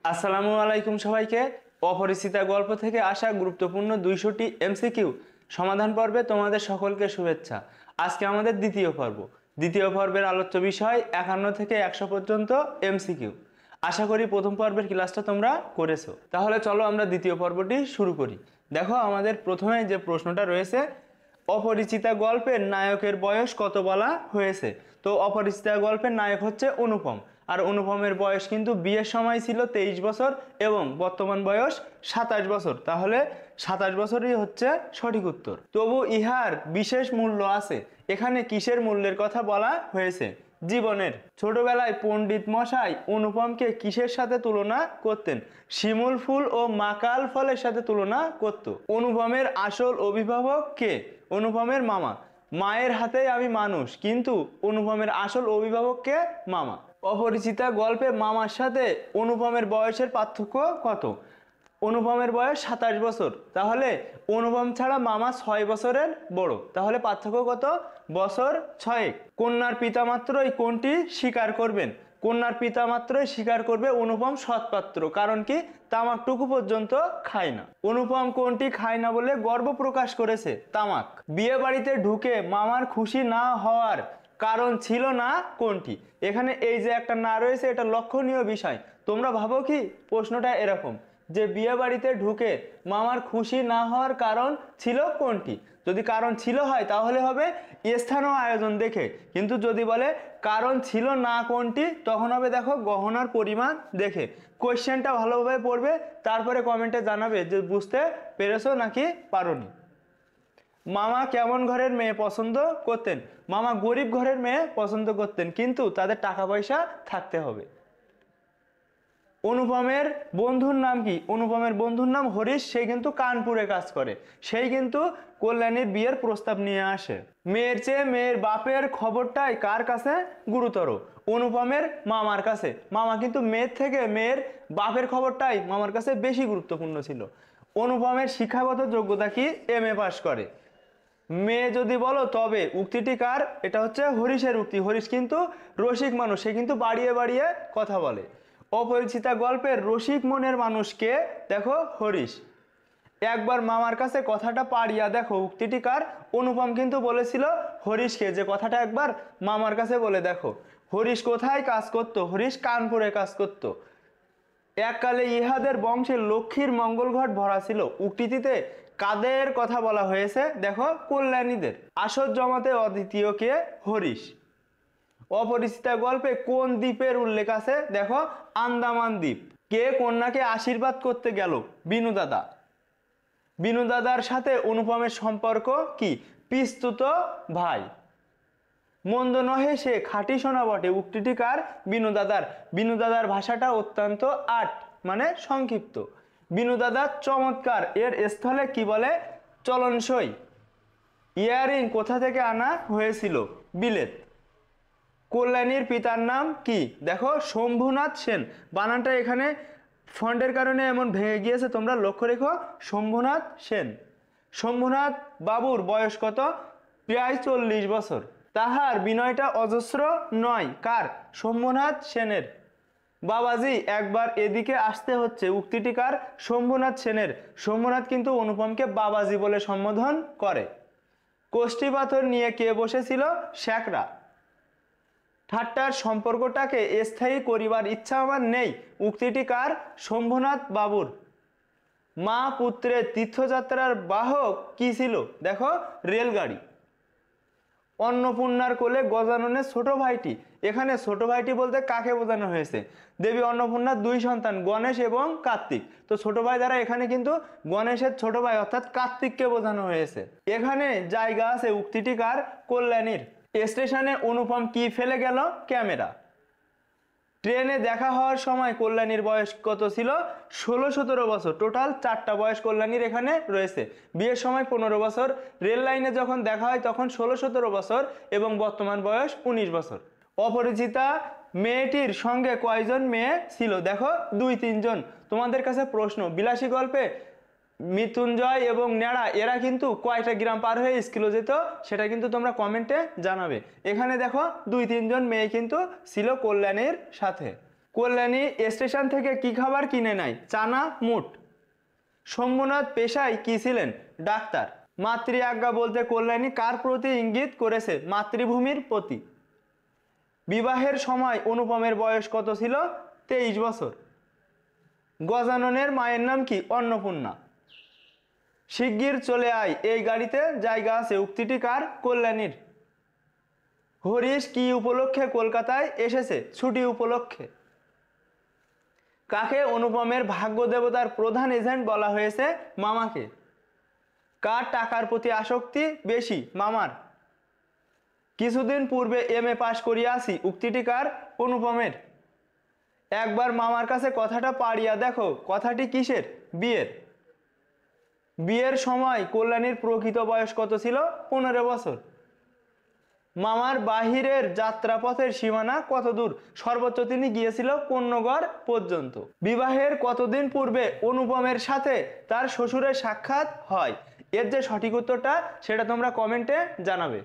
আসসালামু আলাইকুম সবাইকে। অপরিচিতা গল্প থেকে আসা গুরুত্বপূর্ণ 200টি এমসিকিউ সমাধান পর্বে তোমাদের সকলকে শুভেচ্ছা। আজকে আমাদের দ্বিতীয় পর্বের আলোচ্য বিষয় 51 থেকে 100 পর্যন্ত এমসিকিউ। আশা করি প্রথম পর্বের ক্লাসটা তোমরা করেছো। তাহলে চলো আমরা দ্বিতীয় পর্বটি শুরু করি। দেখো আমাদের প্রথমে যে প্রশ্নটা রয়েছে, অপরিচিতা গল্পের নায়কের বয়স কত বলা হয়েছে। তো অপরিচিতা গল্পের নায়ক হচ্ছে অনুপম, আর অনুপমের বয়স কিন্তু বিয়ের সময় ছিল 23 বছর এবং বর্তমান বয়স 27 বছর। তাহলে 27 বছরই হচ্ছে সঠিক উত্তর। তবু ইহার বিশেষ মূল্য আছে। এখানে কিসের মূল্যের কথা বলা হয়েছে? জীবনের। ছোটবেলায় পণ্ডিত মশাই অনুপমকে কিসের সাথে তুলনা করতেন? শিমুল ফুল ও মাকাল ফলের সাথে তুলনা করত। অনুপমের আসল অভিভাবক কে? অনুপমের মামা। মায়ের হাতেই আমি মানুষ, কিন্তু অনুপমের আসল অভিভাবক কে? মামা। অপরিচিতা গল্পে মামার সাথে অনুপমের বয়সের পার্থক্য কত? অনুপমের বয়স 27 বছর। তাহলে অনুপম ছাড়া মামা 6 বছরের বড়। তাহলে পার্থক্য কত? বছর 6। কন্যার পিতা মাত্রই কোনটি স্বীকার করবেন? কন্যার পিতা মাত্রই স্বীকার করবে অনুপম সৎপাত্র। কারণ কি? তামাকটুকু পর্যন্ত খায় না। অনুপম কোনটি খায় না বলে গর্ব প্রকাশ করেছে? তামাক। বিয়ে বাড়িতে ঢুকে মামার খুশি না হওয়ার কারণ ছিল না কোনটি? এখানে এই যে একটা না রয়েছে, এটা লক্ষণীয় বিষয়। তোমরা ভাবো কি প্রশ্নটা এরকম যে বিয়ে বাড়িতে ঢুকে মামার খুশি না হওয়ার কারণ ছিল কোনটি? যদি কারণ ছিল হয় তাহলে হবে স্থান ও আয়োজন দেখে, কিন্তু যদি বলে কারণ ছিল না কোনটি তখন হবে দেখো গহনার পরিমাণ দেখে। কোয়েশ্চেনটা ভালোভাবে পড়বে, তারপরে কমেন্টে জানাবে যে বুঝতে পেরেছো নাকি পারোনি। মামা কেমন ঘরের মেয়ে পছন্দ করতেন? মামা গরিব ঘরের মেয়ে পছন্দ করতেন, কিন্তু তাদের টাকা পয়সা থাকতে হবে। অনুপমের বন্ধুর নাম কি? অনুপমের বন্ধুর নাম হরিশ। সে কিন্তু কানপুরে কাজ করে। সেই কিন্তু কল্যাণীর বিয়ের প্রস্তাব নিয়ে আসে। মেয়ের চেয়ে মেয়ের বাপের খবরটাই কার কাছে গুরুতর? অনুপমের মামার কাছে। মামা কিন্তু মেয়ের থেকে মেয়ের বাপের খবরটাই মামার কাছে বেশি গুরুত্বপূর্ণ ছিল। অনুপমের শিক্ষাগত যোগ্যতা কি? এমএ পাস করে। মেয়ে যদি বলো তবে উক্তিটি কার? এটা হচ্ছে হরিশের উক্তি। হরিশ কিন্তু রসিক মানুষ, সে কিন্তু বাড়িয়ে বাড়িয়ে কথা বলে। অপরিচিতা গল্পের রসিক মনের মানুষকে? দেখো হরিশ। একবার মামার কাছে কথাটা পাড়িয়া দেখো, উক্তিটি কার? অনুপম কিন্তু বলেছিল হরিশকে যে কথাটা একবার মামার কাছে বলে দেখো। হরিশ কোথায় কাজ করত? হরিশ কানপুরে কাজ করত। এককালে ইহাদের বংশের লক্ষ্মীর মঙ্গল ঘট ভরা ছিল। উক্তিটিতে কাদের কথা বলা হয়েছে? দেখো কল্যাণীদের। আসর জমাতে অদ্বিতীয় কে? হরিশ। অপরিচিতা গল্পে কোন দ্বীপের উল্লেখ আছে? দেখো আন্দামান দ্বীপ। কে কন্যাকে আশীর্বাদ করতে গেল? বিনু দাদা। বিনু দাদার সাথে অনুপমের সম্পর্ক কি? পিস্তুত ভাই। মন্দ নহে সে খাঁটি সোনা বটে। উক্তিটি কার? বিনু দাদার। বিনু দাদার ভাষাটা অত্যন্ত আট, মানে সংক্ষিপ্ত। বিনু দাদা চমৎকার এর স্থলে কি বলে? চলনসই। ইয়ারিং কোথা থেকে আনা হয়েছিল? বিলেত। কল্যাণীর পিতার নাম কি? দেখো শম্ভুনাথ সেন। বানানটা এখানে ফন্টের কারণে এমন ভেঙে গিয়েছে, তোমরা লক্ষ্য রেখো। শম্ভুনাথ সেন। শম্ভুনাথ বাবুর বয়স কত? প্রায় 40 বছর। তাহার বিনয়টা অজস্র নয়। কার? শম্ভুনাথ সেনের। বাবাজি একবার এদিকে আসতে হচ্ছে। উক্তিটি কার? শম্ভুনাথ সেনের। শম্ভুনাথ কিন্তু অনুপমকে বাবাজি বলে সম্বোধন করে। কোষ্ঠী পাথর নিয়ে কে বসেছিল? শ্যাকরা। ঠাট্টার সম্পর্কটাকে স্থায়ী করিবার ইচ্ছা আমার নেই। উক্তিটি কার? শম্ভুনাথ বাবুর। মা পুত্রের তীর্থযাত্রার বাহক কি ছিল? দেখো রেলগাড়ি। অন্নপূর্ণার কোলে গজাননের ছোট ভাইটি। এখানে ছোট ভাইটি বলতে কাকে বোঝানো হয়েছে? দেবী অন্নপূর্ণার 2 সন্তান গণেশ এবং কার্তিক। তো ছোট ভাই দ্বারা এখানে কিন্তু গণেশের ছোট ভাই অর্থাৎ কার্তিককে বোঝানো হয়েছে। এখানে জায়গা আছে। উক্তিটি কার? কল্যাণীর। স্টেশনে অনুপম কি ফেলে গেল? ক্যামেরা। ট্রেনে দেখা হওয়ার সময় কল্যাণীর বয়স কত ছিল? 16-17 বছর। টোটাল 4টা বয়স কল্যাণীর এখানে রয়েছে। বিয়ের সময় 15 বছর। রেল লাইনে যখন দেখা হয় তখন 16-17 বছর এবং বর্তমান বয়স 19 বছর। অপরিচিতা মেয়েটির সঙ্গে কয়জন মেয়ে ছিল? দেখো 2-3 জন। তোমাদের কাছে প্রশ্ন, বিলাসী গল্পে মৃত্যুঞ্জয় এবং নেড়া এরা কিন্তু কয়টা গ্রাম পার হয়ে স্কুলে যেত সেটা কিন্তু তোমরা কমেন্টে জানাবে। এখানে দেখো 2-3 জন মেয়ে কিন্তু ছিল কল্যাণীর সাথে। কল্যাণী স্টেশন থেকে কি খাবার কিনে নেয়? চানা, মুট। শম্ভুনাথ পেশায় কি ছিলেন? ডাক্তার। মাতৃ আজ্ঞা বলতে কল্যাণী কার প্রতি ইঙ্গিত করেছে? মাতৃভূমির প্রতি। বিবাহের সময় অনুপমের বয়স কত ছিল? 23 বছর। গজাননের মায়ের নাম কি? অন্নপূর্ণা। শিগগির চলে আয়, এই গাড়িতে জায়গা আছে, উক্তিটি কার? কল্যাণীর। হরিশ কি উপলক্ষে কলকাতায় এসেছে? ছুটি উপলক্ষে। কাকে অনুপমের ভাগ্য দেবতার প্রধান এজেন্ট বলা হয়েছে? মামাকে। কার টাকার প্রতি আসক্তি বেশি? মামার। কিছুদিন পূর্বে এমএ পাশ করিয়াছি, উক্তিটি কার? অনুপমের। একবার মামার কাছে কথাটা পাড়িয়া দেখো, কথাটি কিসের? বিয়ের। বিয়ের সময় কল্যাণীর প্রকৃত বয়স কত ছিল? 15 বছর। মামার বাহিরের যাত্রাপথের সীমানা কত দূর? সর্বোচ্চ তিনি গিয়েছিল কন্যগড় পর্যন্ত। বিবাহের কতদিন পূর্বে অনুপমের সাথে তার শ্বশুরের সাক্ষাৎ হয়? এর যে সঠিক উত্তরটা সেটা তোমরা কমেন্টে জানাবে।